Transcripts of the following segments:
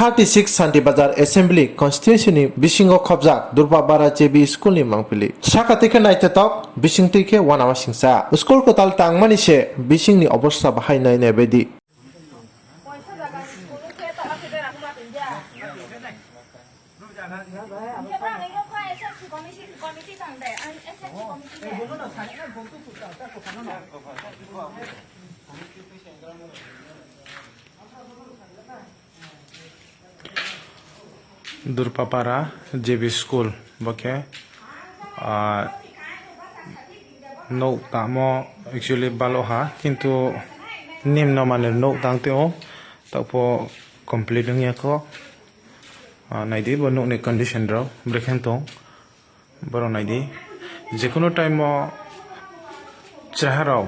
36 Santi Bazar Assembly Constituency Bisingo Khobjak Durpa Bara JB schoolni mangpili Shakati ke naite tok bising tike wana wasingsa school ko tal tangmani se bisingni obostha bahai nai ne bedi Durpa Para JB School bake no tamo actually baloha kintu nimno mane no tangteo tapo complete ngia ko naidi bo no ne condition ro brekhen tong baro naidi jekono time mo chaharao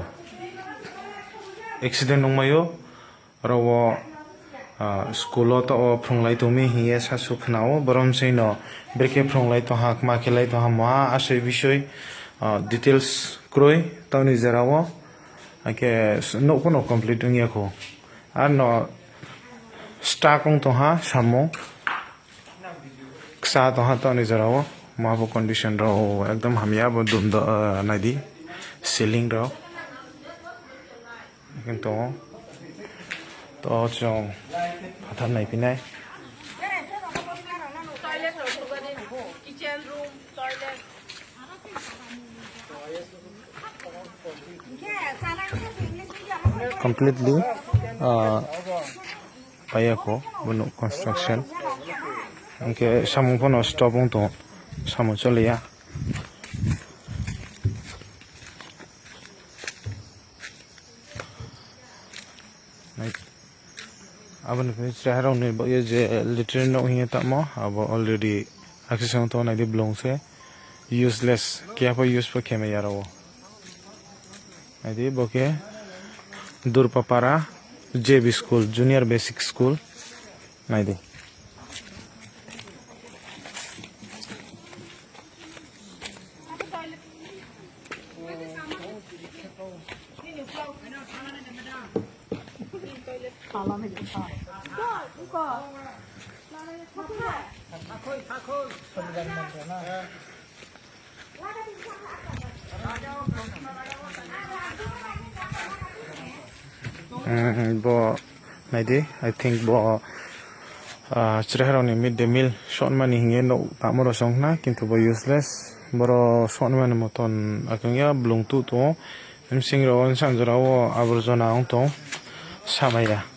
accident nongmayo rawo school to pronglai to me hiye sasu khnao borom seino breke pronglai to hak ma khelai to hamwa ashe bishoy details kroi tawni jarawo ake no kono complete ngia ko ar no stakong to ha samo ksa to ha tawni jarawo ma bo condition ro ekdam hamya bo dum do naidi ceiling ro kinto to chong pathan nai pinai completely payako bunu construction anke samung pono stopung to samu cholia Aban chahara ne bo ye je literally no hiya tamo abo already access to na di belong se useless kya pa use pa keme yaro adi boke Durpa Para JB School Junior Basic School naidi bo naidi I think bo chreharoni midday meal shon mani hinge no tamoro songna kintu bo useless boro shon mani moton akangya blung tu to msing ro sanjrawo aborjona ong to samaya